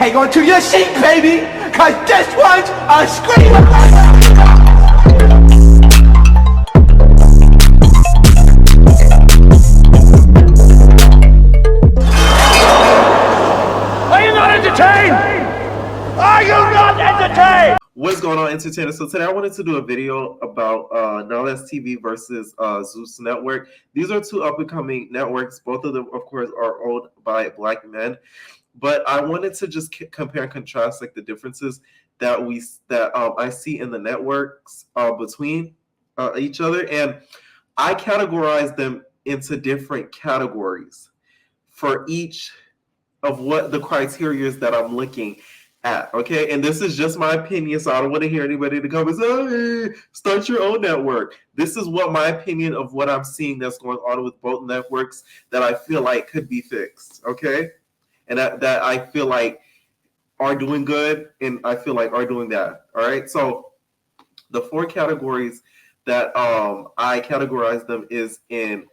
hang on to your seat, baby, cause this one's a screamer. What's going on, entertainers? So today I wanted to do a video about Nowthatstv versus Zeus Network. These are two up-and-coming networks. Both of them, of course, are owned by black men. But I wanted to just compare and contrast like the differences that I see in the networks between each other, and I categorize them into different categories for each of what the criteria is that I'm looking at. Okay, and this is just my opinion, so I don't want to hear anybody to come and say, oh, hey, start your own network. This is what my opinion of what I'm seeing that's going on with both networks that I feel like could be fixed. Okay, and that I feel like are doing good, and I feel like are doing that. All right, so the four categories that I categorize them is in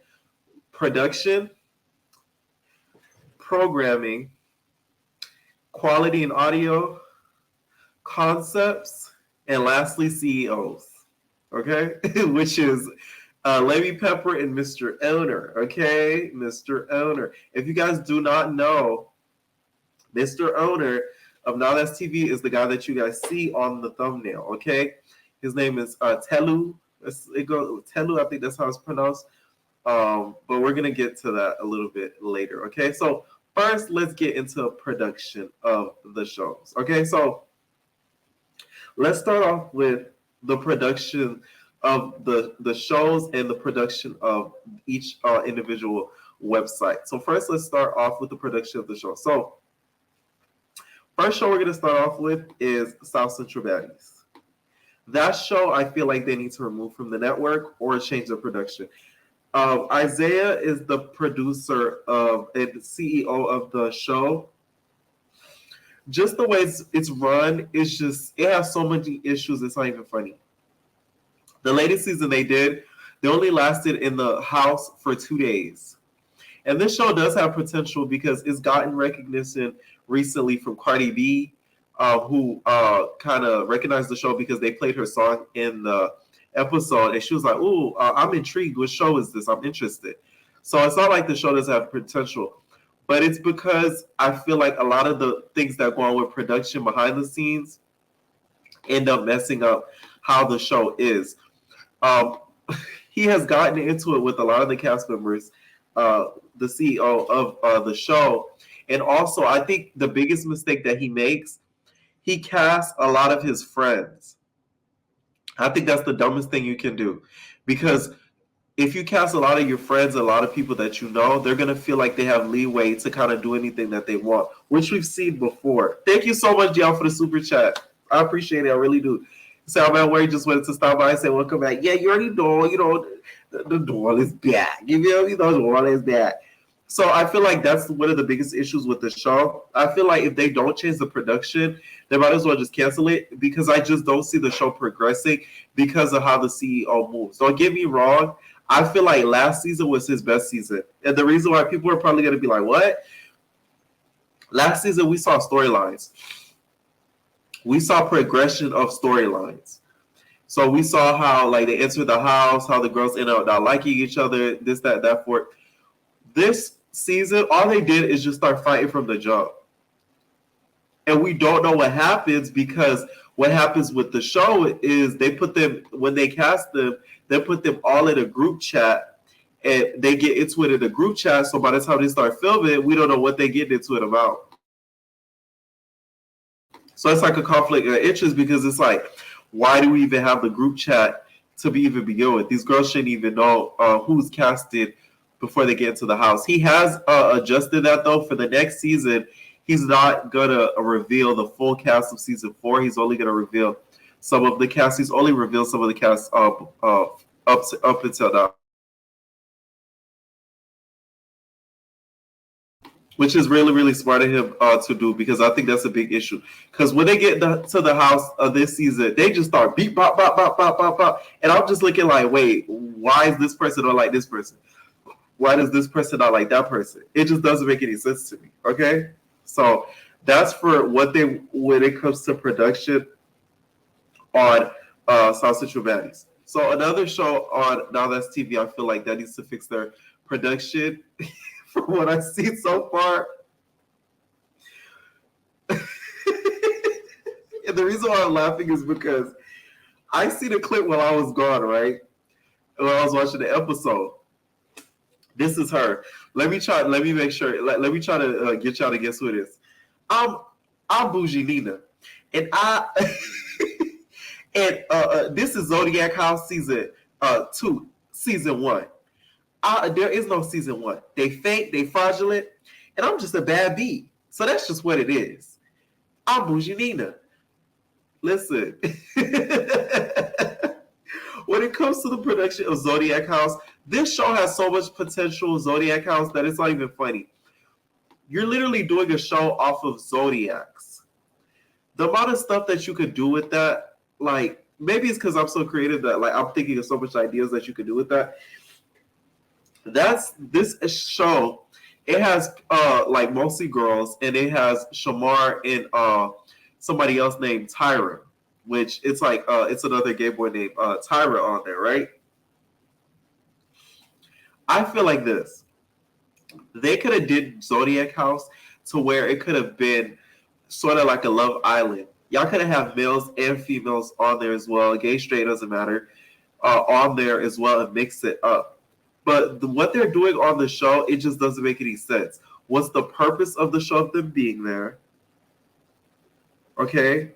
production, programming, quality and audio, concepts, and lastly, CEOs. Okay, which is Lady Pepper and Mr. Owner. Okay, Mr. Owner. If you guys do not know, Mr. Owner of Nowthatstv is the guy that you guys see on the thumbnail. Okay, his name is Telu. Telu, I think that's how it's pronounced. But we're gonna get to that a little bit later. Okay, so first, let's get into production of the shows. Okay, so let's start off with the production of the shows and the production of each individual website. So first, let's start off with the production of the show. So first show we're going to start off with is South Central Baddies. That show, I feel like they need to remove from the network or change the production. Isaiah is the producer of and CEO of the show. Just the way it's run, it's just, it has so many issues, it's not even funny. The latest season they only lasted in the house for 2 days. And this show does have potential because it's gotten recognition recently from Cardi B, who kind of recognized the show because they played her song in the episode, and she was like, "Ooh, I'm intrigued. What show is this? I'm interested." So it's not like the show doesn't have potential, but it's because I feel like a lot of the things that go on with production behind the scenes end up messing up how the show is. He has gotten into it with a lot of the cast members, the CEO of the show, and also I think the biggest mistake that he makes, he casts a lot of his friends. I think that's the dumbest thing you can do, because if you cast a lot of your friends, a lot of people that you know, they're going to feel like they have leeway to kind of do anything that they want, which we've seen before. Thank you so much, y'all, for the super chat. I appreciate it. I really do. So, man, where you just wanted to stop by and say, welcome back. Yeah, you already know, the door is back. You know, the door is back. So I feel like that's one of the biggest issues with the show. I feel like if they don't change the production, they might as well just cancel it, because I just don't see the show progressing because of how the CEO moves. Don't get me wrong. I feel like last season was his best season. And the reason why people are probably going to be like, what? Last season, we saw storylines. We saw progression of storylines. So we saw how like they entered the house, how the girls ended up not liking each other, this, that, for this season, all they did is just start fighting from the jump. And we don't know what happens, because what happens with the show is they put them, when they cast them, they put them all in a group chat, and they get into it in a group chat. So by the time they start filming, we don't know what they get into it about. So it's like a conflict of interest, because it's like, why do we even have the group chat to even begin with? These girls shouldn't even know who's casted before they get into the house. He has adjusted that, though. For the next season, he's not going to reveal the full cast of season 4. He's only going to reveal some of the cast. He's only revealed some of the cast up until now, which is really, really smart of him to do, because I think that's a big issue. Because when they get to the house this season, they just start beep, bop, bop, bop, bop, bop, bop. And I'm just looking like, wait, why is this person not like this person? Why does this person not like that person? It just doesn't make any sense to me, okay? So That's for what they when it comes to production on South Central Baddies. So another show on Now That's TV, I feel like that needs to fix their production. From what I've seen so far, and the reason why I'm laughing is because I seen a clip while I was gone, right? When I was watching the episode. This is her. Let me try. Let me make sure. Let me try to get y'all to guess who it is. I'm I'm Bougie Nina, and I and this is Zodiac House season 2, season 1. There is no season 1. They fake, they fraudulent, and I'm just a bad bee. So that's just what it is. I'm Bougie Nina. Listen, when it comes to the production of Zodiac House, this show has so much potential, Zodiac House, that it's not even funny. You're literally doing a show off of zodiacs. The amount of stuff that you could do with that, like maybe it's because I'm so creative that like I'm thinking of so much ideas that you could do with that. That's this show. It has like mostly girls, and it has Shamar and somebody else named Tyra, which it's like it's another gay boy named Tyra on there, right? I feel like this. They could have did Zodiac House to where it could have been sort of like a Love Island. Y'all could have males and females on there as well. Gay, straight, doesn't matter. On there as well and mix it up. But what they're doing on the show, it just doesn't make any sense. What's the purpose of the show of them being there? Okay?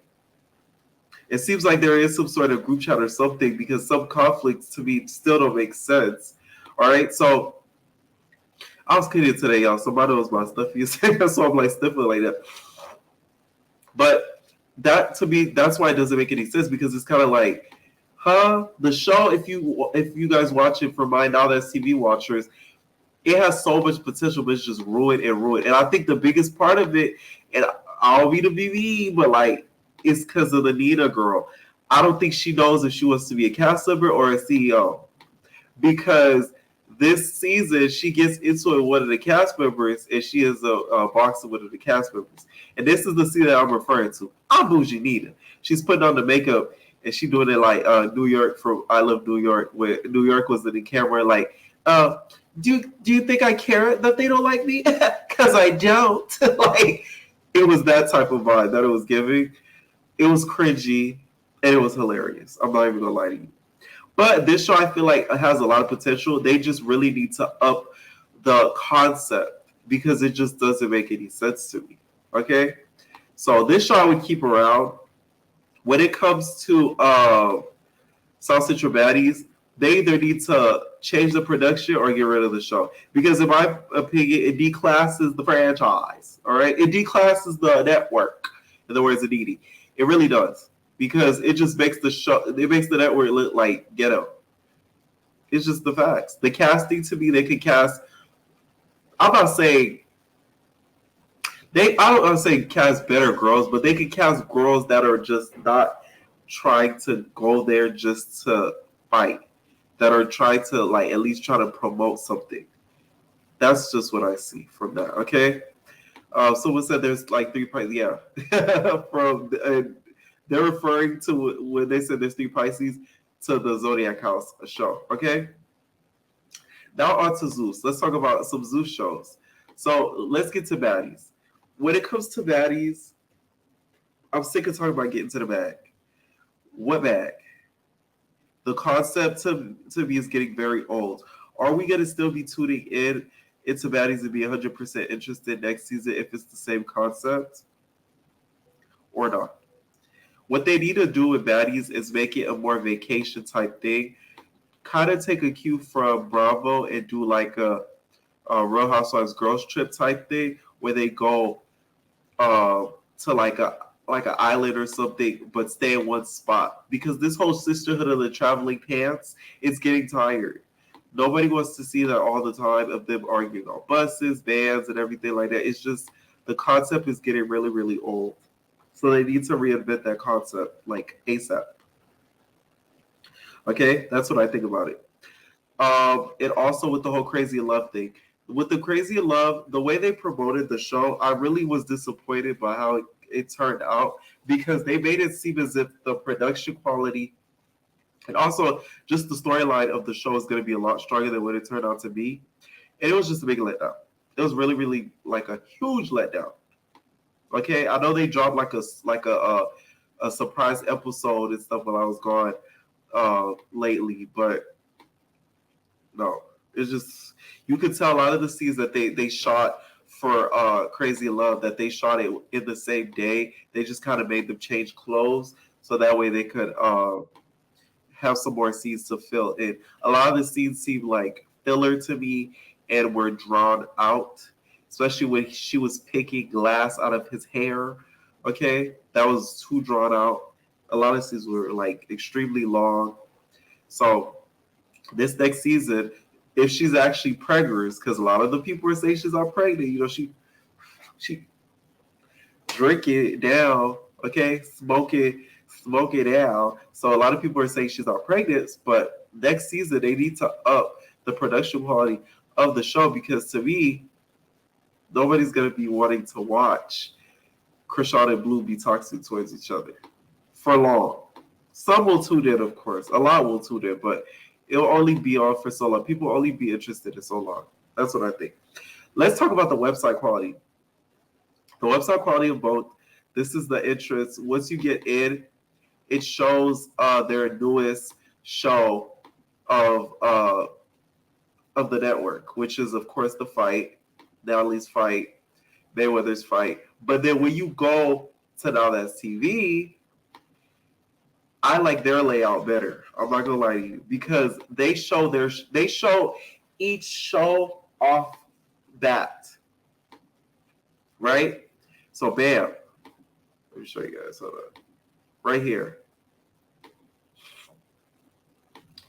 It seems like there is some sort of group chat or something because some conflicts to me still don't make sense. All right? So I was kidding today, y'all. Somebody was my stuff yesterday, so I'm like sniffing like that. But that to me, that's why it doesn't make any sense because it's kind of like, the show. If you guys watch it for my Now That's TV watchers, it has so much potential, but it's just ruined and ruined. And I think the biggest part of it, and I'll be the BB, but like it's because of the Nina girl. I don't think she knows if she wants to be a cast member or a CEO because this season she gets into it with one of the cast members, and she is a boxer with one of the cast members. And this is the scene that I'm referring to. I'm Bougie Nina. She's putting on the makeup. And she doing it like New York from I Love New York, where New York was in the camera like, do you think I care that they don't like me? Because I don't. Like, it was that type of vibe that it was giving. It was cringy, and it was hilarious. I'm not even going to lie to you. But this show, I feel like, has a lot of potential. They just really need to up the concept because it just doesn't make any sense to me. Okay? So this show I would keep around. When it comes to South Central Baddies, they either need to change the production or get rid of the show. Because in my opinion, it declasses the franchise. All right? It declasses the network, in the words of Didi. It really does. Because it just makes it makes the network look like ghetto. It's just the facts. The casting, to me, they could cast, I'm not saying I don't want to say cast better girls, but they could cast girls that are just not trying to go there just to fight, that are trying to like at least try to promote something. That's just what I see from that. Okay. Someone said there's like 3 Pisces. Yeah, from they're referring to when they said there's 3 Pisces to the Zodiac House show. Okay. Now on to Zeus. Let's talk about some Zeus shows. So let's get to baddies. When it comes to baddies, I'm sick of talking about getting to the bag. What bag? The concept to me is getting very old. Are we going to still be tuning into baddies and be 100% interested next season if it's the same concept? Or not? What they need to do with baddies is make it a more vacation type thing. Kind of take a cue from Bravo and do like a Real Housewives girls trip type thing where they go to like an island or something, but stay in one spot. Because this whole sisterhood of the traveling pants is getting tired. Nobody wants to see that all the time of them arguing on buses, vans, and everything like that. It's just the concept is getting really, really old. So they need to reinvent that concept like ASAP. Okay, that's what I think about it. And also with the whole crazy love thing. with the Crazy Love, the way they promoted the show, I really was disappointed by how it turned out because they made it seem as if the production quality and also just the storyline of the show is going to be a lot stronger than what it turned out to be. And it was just a big letdown. It was really, really like a huge letdown. Okay, I know they dropped a surprise episode and stuff while I was gone lately, but no, it's just you could tell a lot of the scenes that they shot for Crazy Love that they shot it in the same day. They just kind of made them change clothes so that way they could have some more scenes to fill in. A lot of the scenes seemed like filler to me and were drawn out, especially when she was picking glass out of his hair. Okay, that was too drawn out. A lot of scenes were like extremely long. So this next season, if she's actually preggers, because a lot of the people are saying she's not pregnant, she drink it down, okay, smoke it down. So a lot of people are saying she's not pregnant, but next season they need to up the production quality of the show because to me, nobody's gonna be wanting to watch Krishan and Blue be toxic towards each other for long. Some will tune in, of course. A lot will tune in, but it'll only be on for so long. People will only be interested in so long. That's what I think. Let's talk about the website quality. The website quality of both. This is the entrance. Once you get in, it shows their newest show of the network, which is of course the fight, Natalie's fight, Mayweather's fight. But then when you go to Now That's TV, I like their layout better. I'm not gonna lie to you because they show each show off that, right? So bam, let me show you guys. Hold on, right here.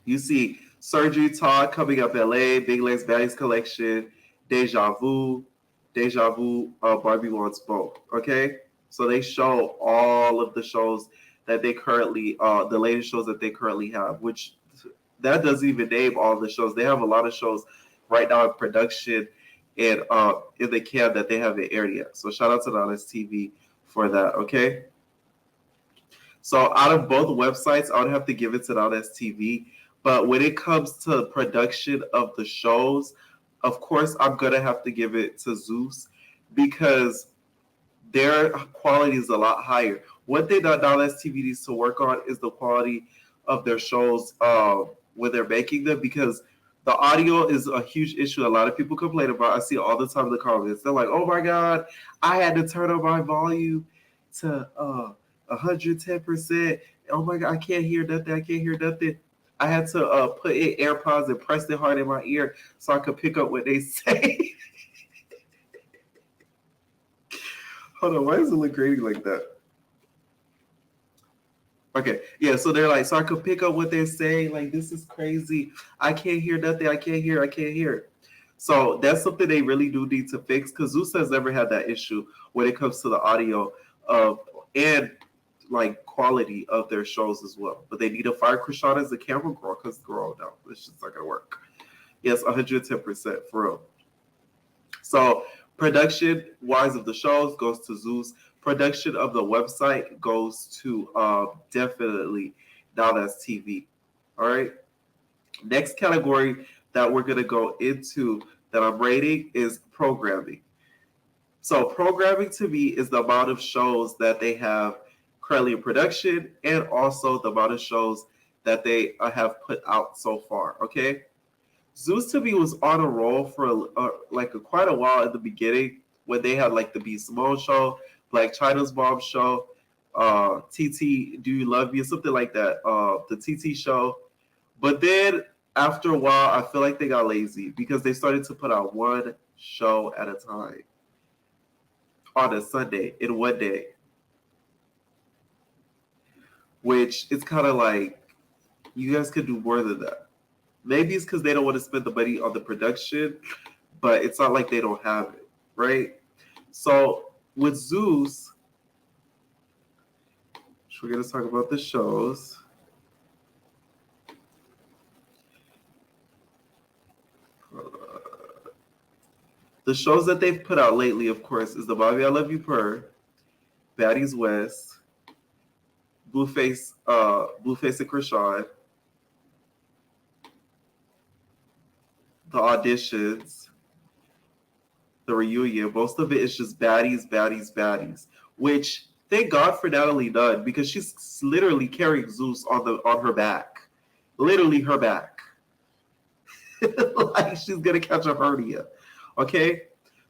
You see Surgery Talk coming up LA, Big Legs Baddies Collection, Deja Vu, Barbie Wants Both. Okay, so they show all of the shows that they currently, the latest shows that they currently have, which that doesn't even name all the shows. They have a lot of shows right now in production and in the can that they haven't aired yet. So shout out to Nowthatstv for that, okay? So out of both websites, I would have to give it to Nowthatstv. But when it comes to production of the shows, of course, I'm going to have to give it to Zeus because their quality is a lot higher. One thing that Nowthatstv needs to work on is the quality of their shows when they're making them because the audio is a huge issue. A lot of people complain about. I see it all the time in the comments. They're like, "Oh my God, I had to turn up my volume to 110%. Oh my God, I can't hear nothing. I had to put in AirPods and press it hard in my ear so I could pick up what they say." Hold on, why does it look grading like that? Okay, yeah, so they're like, so I could pick up what they're saying. Like, this is crazy. I can't hear nothing. I can't hear. So that's something they really do need to fix because Zeus has never had that issue when it comes to the audio of and like quality of their shows as well. But they need to fire Krishan as the camera girl because girl, no, it's just not gonna work. Yes, 110% for real. So production wise of the shows goes to Zeus. Production of the website goes to definitely Nowthatstv. All right. Next category that we're gonna go into that I'm rating is programming. So programming to me is the amount of shows that they have currently in production and also the amount of shows that they have put out so far. Okay. Zeus to me was on a roll for quite a while in the beginning when they had like the B Simone show, Black China's Mom show, TT Do You Love Me, something like that, the TT show. But then after a while, I feel like they got lazy because they started to put out one show at a time on a Sunday in one day, which is kind of like you guys could do more than that. Maybe it's because they don't want to spend the money on the production, but it's not like they don't have it, right? So with Zeus, we're going to talk about the shows. The shows that they've put out lately, of course, is the Bobby I Love You Purr, Baddies West, Blueface and Krishan, the auditions, the reunion. Most of it is just baddies, baddies, baddies. Which thank God for Natalie Nunn because she's literally carrying Zeus on her back, literally her back, like she's gonna catch a hernia. Okay,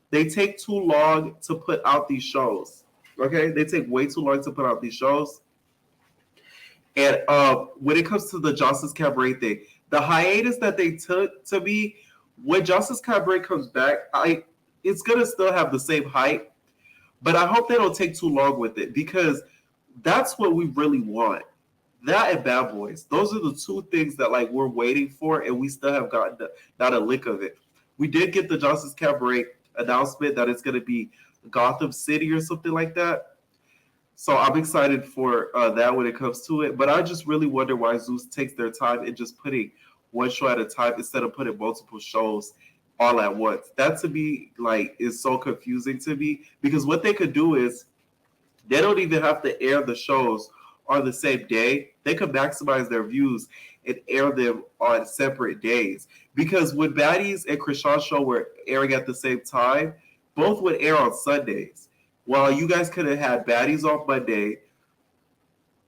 they take too long to put out these shows. Okay, they take way too long to put out these shows. And when it comes to the Justice Cabaret thing, the hiatus that they took, to me, when Justice Cabaret comes back, it's gonna still have the same hype, but I hope they don't take too long with it because that's what we really want. That and Bad Boys, those are the two things that like we're waiting for, and we still have gotten not a lick of it. We did get the Justice Cabaret announcement that it's gonna be Gotham City or something like that. So I'm excited for that when it comes to it. But I just really wonder why Zeus takes their time in just putting one show at a time instead of putting multiple shows all at once. That to me like is so confusing to me because what they could do is they don't even have to air the shows on the same day. They could maximize their views and air them on separate days. Because when Baddies and Krishan's show were airing at the same time, both would air on Sundays. While you guys could have had Baddies on Monday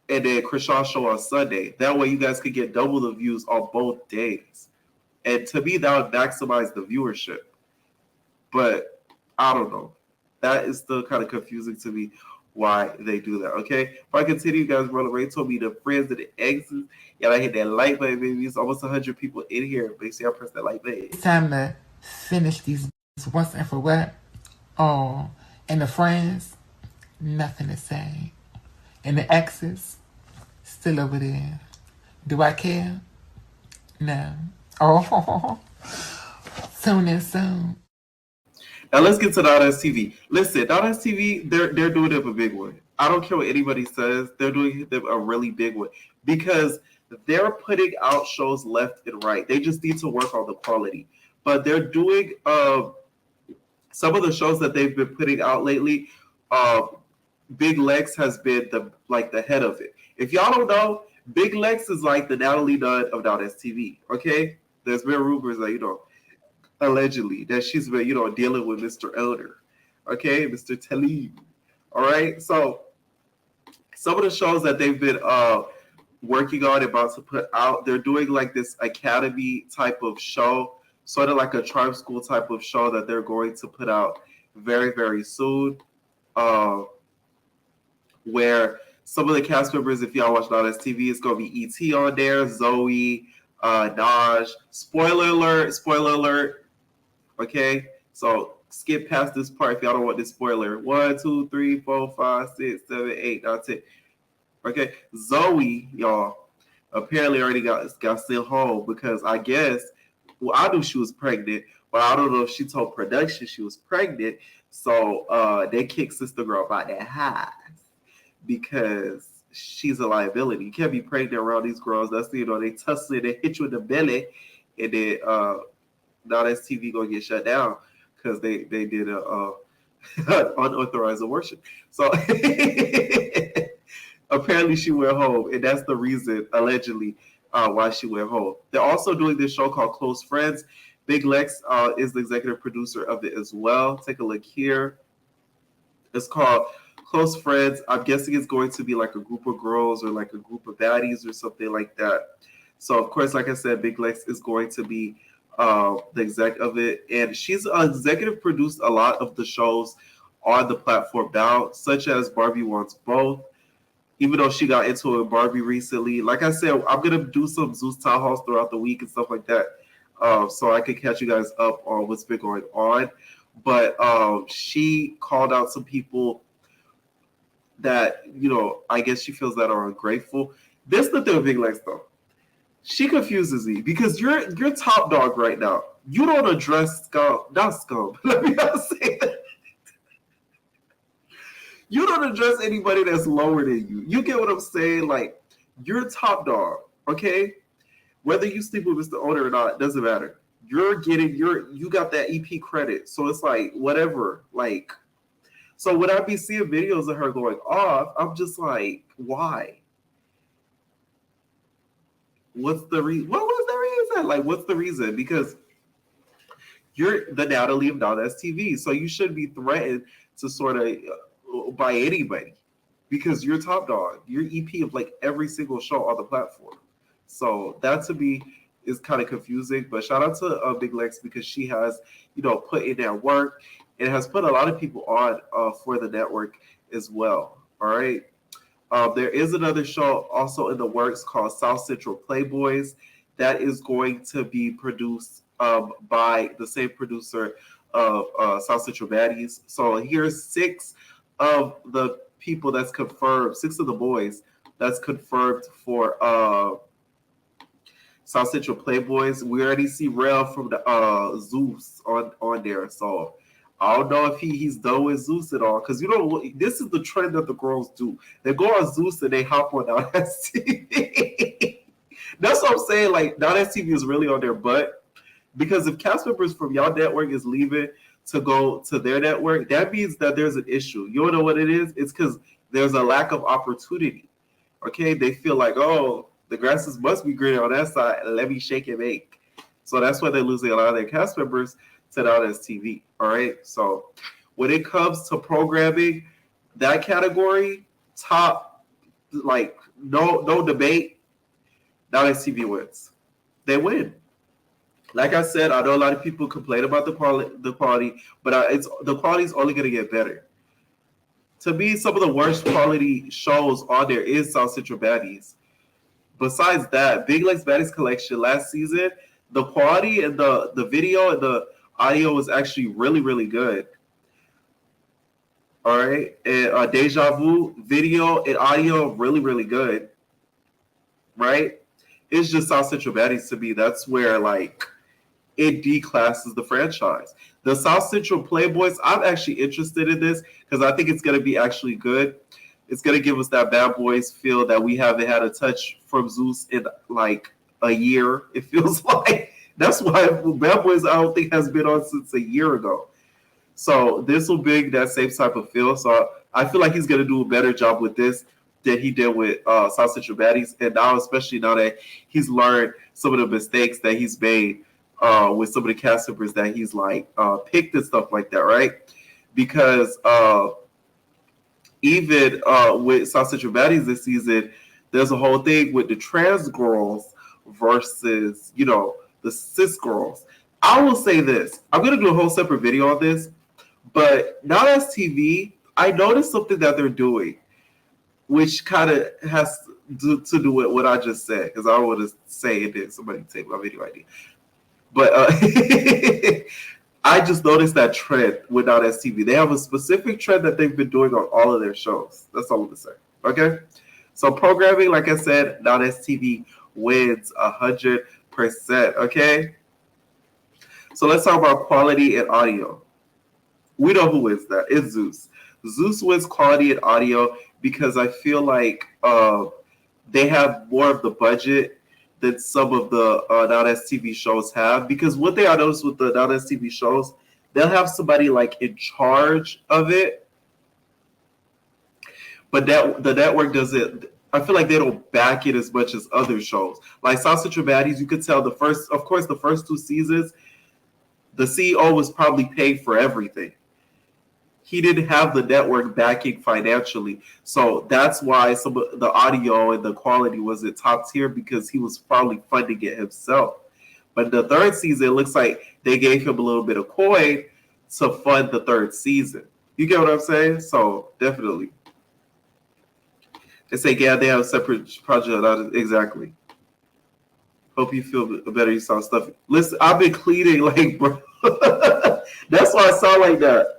and then Krishan's show on Sunday. That way you guys could get double the views on both days. And to me, that would maximize the viewership. But I don't know. That is still kind of confusing to me why they do that. Okay. If I continue, you guys, Brother Ray told me the friends and the exes. Yeah, I hit that like button, baby. It's almost 100 people in here. Make sure y'all press that like button. It's time to finish these once and for what. Oh, and the friends, nothing to say. And the exes, still over there. Do I care? No. Oh, soon and soon. Now let's get to Nowthatstv. Listen, Nowthatstv, they're doing them a big one. I don't care what anybody says. They're doing them a really big one because they're putting out shows left and right. They just need to work on the quality. But they're doing some of the shows that they've been putting out lately. Big Lex has been the head of it. If y'all don't know, Big Lex is like the Natalie Nunn of Nowthatstv. Okay, there's been rumors that allegedly that she's been dealing with Mr. Elder. Okay, Mr. Talib. All right, so some of the shows that they've been working on, about to put out, they're doing like this academy type of show, sort of like a tribe school type of show that they're going to put out very, very soon. Where some of the cast members, if y'all watch Nowthatstv, it's going to be E.T. on there, Zoe, Naj. Spoiler alert. Okay, so skip past this part if y'all don't want this spoiler. 1, 2, 3, 4, 5, 6, 7, 8, 9, 10. Okay, Zoe, y'all, apparently already got sent home because I guess, I knew she was pregnant, but I don't know if she told production she was pregnant. So they kicked Sister Girl by that house because she's a liability. You can't be pregnant around these girls. That's they tussle you, they hit you in the belly, and then Nowthatstv gonna get shut down because they did a unauthorized abortion. So apparently she went home, and that's the reason allegedly why she went home. They're also doing this show called Close Friends. Big Lex is the executive producer of it as well. Take a look here. It's called Close Friends. I'm guessing it's going to be like a group of girls or like a group of baddies or something like that. So, of course, like I said, Big Lex is going to be the exec of it. And she's executive produced a lot of the shows on the platform now, such as Barbie Wants Both. Even though she got into it Barbie recently. Like I said, I'm going to do some Zeus Town Halls throughout the week and stuff like that. So I could catch you guys up on what's been going on. But she called out some people that, I guess she feels that are ungrateful. This is the thing with Big Lex, though. She confuses me because you're top dog right now. You don't address scum, not scum. Let me not say that. You don't address anybody that's lower than you. You get what I'm saying? Like, you're top dog, okay? Whether you sleep with Mr. Owner or not, doesn't matter. you got that EP credit. So it's like whatever. Like, so when I be seeing videos of her going off, I'm just like, why? What's the reason? What was the reason? Like, what's the reason? Because you're the Natalie of Nowthatstv, so you shouldn't be threatened to sort of by anybody because you're top dog. You're EP of like every single show on the platform. So that to me is kind of confusing. But shout out to Big Lex because she has, put in that work and has put a lot of people on for the network as well. All right. There is another show also in the works called South Central Playboys that is going to be produced by the same producer of South Central Baddies. So here's 6 of the people that's confirmed, 6 of the boys that's confirmed for South Central Playboys. We already see Rel from the Zeus on there. So I don't know if he's done with Zeus at all. Because this is the trend that the girls do. They go on Zeus and they hop on Nowthatstv. That's what I'm saying. Like, Nowthatstv is really on their butt. Because if cast members from y'all network is leaving to go to their network, that means that there's an issue. You don't know what it is? It's because there's a lack of opportunity. Okay? They feel like, oh, the grasses must be greener on that side. Let me shake and bake. So that's why they're losing a lot of their cast members to Nowthatstv. All right? So when it comes to programming, that category, top, like, no debate, Nowthatstv wins. They win. Like I said, I know a lot of people complain about the quality, but the quality is only going to get better. To me, some of the worst quality shows on there is South Central Baddies. Besides that, Big Legs Baddies Collection last season, the quality and the video and the audio was actually really, really good. All right, and Deja Vu video and audio really, really good. Right? It's just South Central Baddies to me. That's where like it declasses the franchise. The South Central Playboys, I'm actually interested in this because I think it's going to be actually good. It's going to give us that Bad Boys feel that we haven't had a touch from Zeus in like a year. It feels like that's why Bad Boys I don't think has been on since a year ago. So this will bring that same type of feel. So I feel like he's going to do a better job with this than he did with South Central Baddies. And now, especially now that he's learned some of the mistakes that he's made with some of the cast members that he's like picked and stuff like that, right? Because even with South Central Baddies this season, there's a whole thing with the trans girls versus, the cis girls. I will say this. I'm going to do a whole separate video on this. But Nowthatstv, I noticed something that they're doing, which kind of has to do with what I just said, because I don't want to say it did somebody take my video idea. But I just noticed that trend with Nowthatstv. They have a specific trend that they've been doing on all of their shows. That's all I'm going to say. Okay? So programming, like I said, Nowthatstv wins 100%. Okay? So let's talk about quality and audio. We know who wins that. It's Zeus. Zeus wins quality and audio because I feel like they have more of the budget than some of the Nowthatstv shows have. Because what they I noticed with the Nowthatstv shows, they'll have somebody like in charge of it, but the network doesn't. I feel like they don't back it as much as other shows. Like South Central Baddies, you could tell the first 2 seasons, the CEO was probably paid for everything. He didn't have the network backing financially. So that's why some of the audio and the quality wasn't top tier, because he was probably funding it himself. But the 3rd season, it looks like they gave him a little bit of coin to fund the 3rd season. You get what I'm saying? So definitely. They say, yeah, they have a separate project. Exactly. Hope you feel better. You saw stuff. Listen, I've been cleaning like, bro. That's why I sound like that.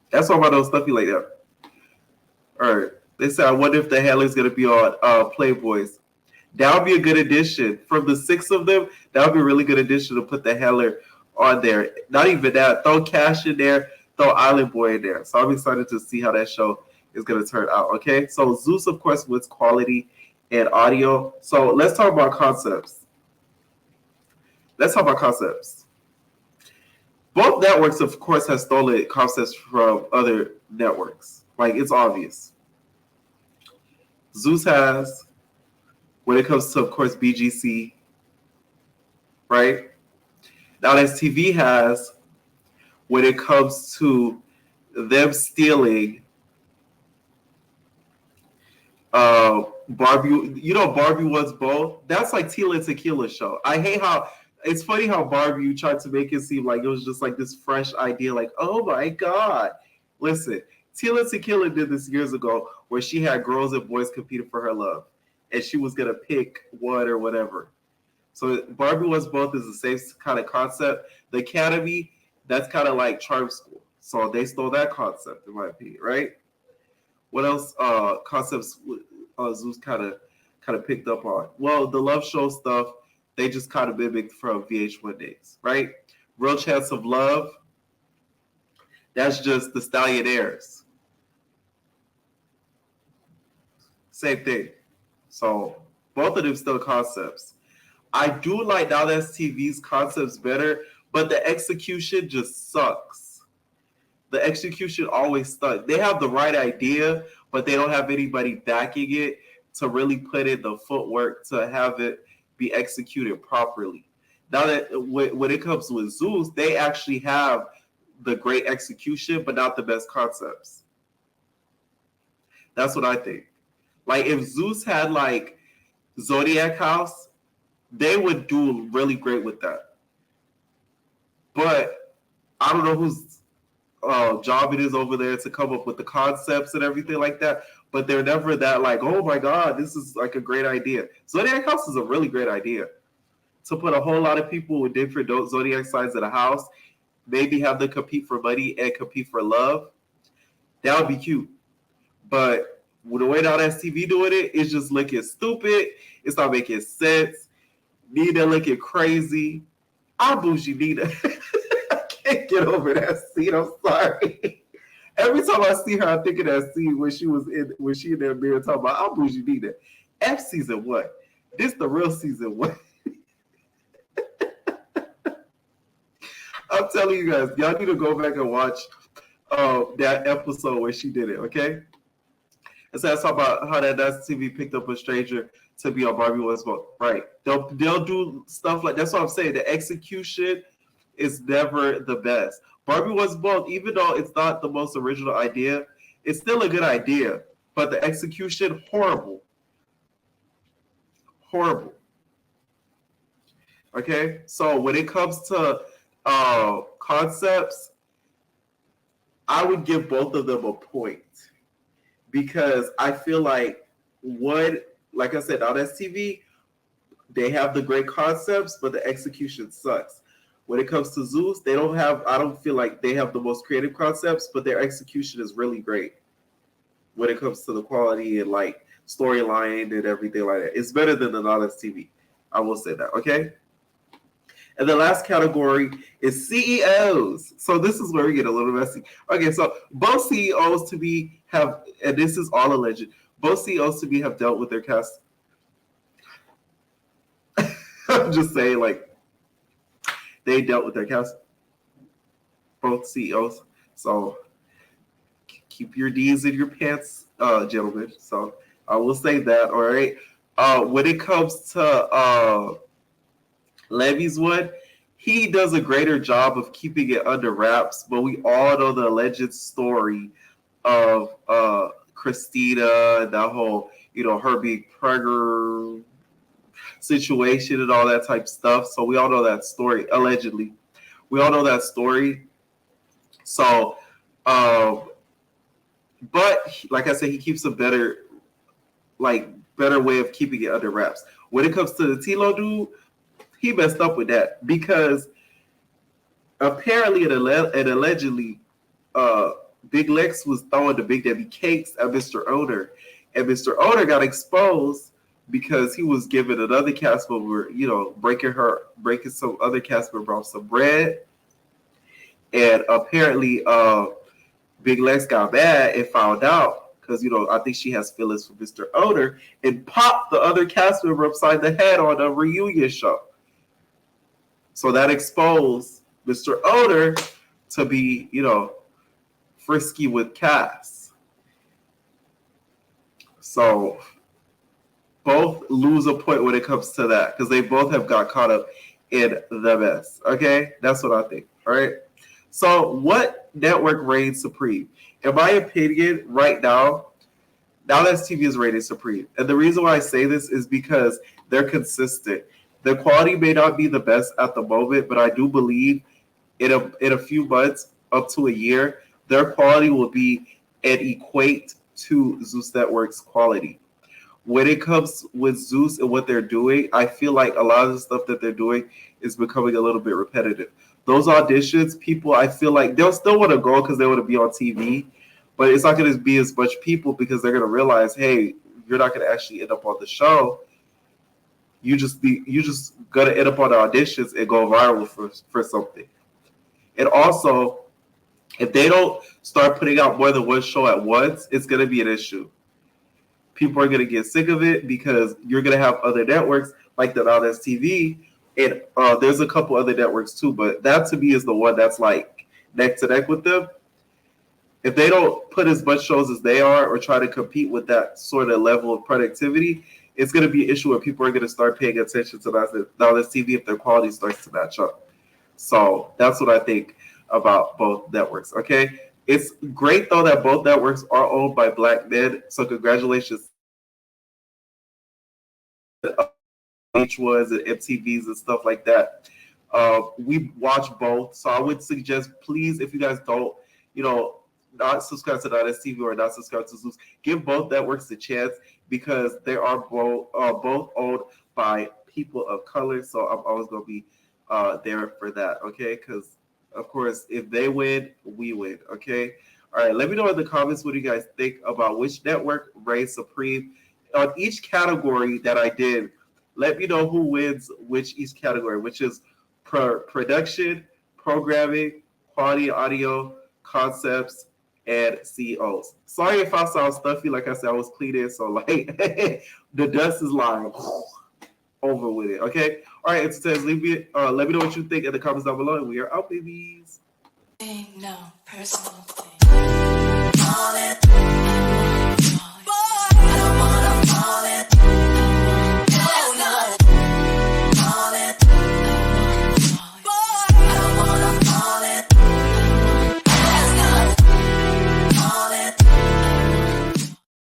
That's why I know stuffy like that. All right. They say, I wonder if the handler's going to be on Playboys. That would be a good addition. From the 6 of them, that would be a really good addition to put the handler on there. Not even that. Throw Cash in there. Throw Island Boy in there. So I'm excited to see how that show is going to turn out. Okay. So Zeus, of course, wins quality and audio. So let's talk about concepts. let's talk about concepts. Both networks, of course, have stolen concepts from other networks. Like, it's obvious. Zeus has, when it comes to, of course, BGC, right? Nowthatstv has, when it comes to them stealing Barbie. You know, Barbie was both. That's like Tila and Tequila show. I hate how it's funny how Barbie tried to make it seem like it was just like this fresh idea, like, oh my God. Listen, Tila and Tequila did this years ago where she had girls and boys competing for her love. And she was gonna pick one or whatever. So Barbie was both is the same kind of concept. The Academy, that's kind of like Charm School. So they stole that concept, in my opinion, right? What else concepts Zeus kind of picked up on? Well, the love show stuff, they just kind of mimicked from VH1 days, right? Real Chance of Love, that's just the Stallionaires. Same thing. So both of them still concepts. I do like NowthatstV's concepts better, but the execution just sucks. The execution always sucks. They have the right idea, but they don't have anybody backing it to really put in the footwork to have it be executed properly. Now that when it comes with Zeus, they actually have the great execution, but not the best concepts. That's what I think. Like, if Zeus had like Zodiac House, they would do really great with that. But I don't know whose job it is over there to come up with the concepts and everything like that. But they're never that like, oh my God, this is like a great idea. Zodiac House is a really great idea. To put a whole lot of people with different zodiac signs in a house, maybe have them compete for money and compete for love. That would be cute. But the way Nowthatstv doing it, it's just looking stupid. It's not making sense. Nina looking crazy. I'm bougie Nina. I can't get over that scene. I'm sorry. Every time I see her, I think of that scene when she in that mirror talking about I'm bougie Nina. F season 1. This the real season 1. I'm telling you guys, y'all need to go back and watch that episode where she did it, okay? And so let's talk about how Nowthatstv picked up a stranger to be on Barbie Was Both. Right. They'll do stuff like that's what I'm saying. The execution is never the best. Barbie Was Both, even though it's not the most original idea, it's still a good idea. But the execution, horrible. Horrible. Okay? So when it comes to concepts, I would give both of them a point. Because I feel like like I said, Nowthatstv, they have the great concepts, but the execution sucks. When it comes to Zeus, I don't feel like they have the most creative concepts, but their execution is really great. When it comes to the quality and like storyline and everything like that. It's better than the Nowthatstv. I will say that, okay? And the last category is CEOs. So this is where we get a little messy. Okay, so both CEOs to be have, and this is all alleged, both CEOs to be have dealt with their cast. I'm just saying, like, they dealt with their cast. Both CEOs. So keep your D's in your pants, gentlemen. So I will say that, all right? When it comes to Levy's one, he does a greater job of keeping it under wraps, but we all know the alleged story of Christina and that whole, her being pregnant situation and all that type of stuff. So we all know that story, allegedly. We all know that story. So, but like I said, he keeps a better way of keeping it under wraps. When it comes to the Tilo dude, he messed up with that because apparently and allegedly, Big Lex was throwing the Big Debbie cakes at Mr. Owner, and Mr. Owner got exposed because he was giving another cast member, breaking some other cast member off some bread, and apparently, Big Lex got mad and found out because I think she has feelings for Mr. Owner and popped the other cast member upside the head on a reunion show. So that exposed Mr. Owner to be, frisky with Cass. So both lose a point when it comes to that because they both have got caught up in the mess. Okay, that's what I think. All right. So what network reigns supreme? In my opinion, right now, Nowthatstv is rated supreme, and the reason why I say this is because they're consistent. The quality may not be the best at the moment, but I do believe in a few months, up to a year, their quality will be and equate to Zeus Network's quality. When it comes with Zeus and what they're doing, I feel like a lot of the stuff that they're doing is becoming a little bit repetitive. Those auditions, people, I feel like they'll still want to go because they want to be on TV, but it's not going to be as much people because they're going to realize, hey, you're not going to actually end up on the show. You just gonna end up on the auditions and go viral for something. And also, if they don't start putting out more than one show at once, it's gonna be an issue. People are gonna get sick of it because you're gonna have other networks like the Nowthatstv, and there's a couple other networks too, but that to me is the one that's like neck to neck with them. If they don't put as much shows as they are or try to compete with that sort of level of productivity, it's going to be an issue where people are going to start paying attention to Nowthatstv if their quality starts to match up. So that's what I think about both networks. Okay, it's great though that both networks are owned by Black men. So congratulations, each ones and MTVs and stuff like that. We watch both, so I would suggest, please, if you guys don't, not subscribe to Nowthatstv or not subscribe to Zeus, give both networks a chance because they are both owned by people of color. So I'm always going to be there for that, okay? Because, of course, if they win, we win, okay? All right, let me know in the comments what you guys think about which network reigns supreme. On each category that I did, let me know who wins which each category, which is production, programming, quality audio, concepts, and CEOs. Sorry if I sound stuffy. Like I said, I was cleaning, so like the dust is lying over with it. Okay. All right. It says let me know what you think in the comments down below, and we are out, babies. No personal thing.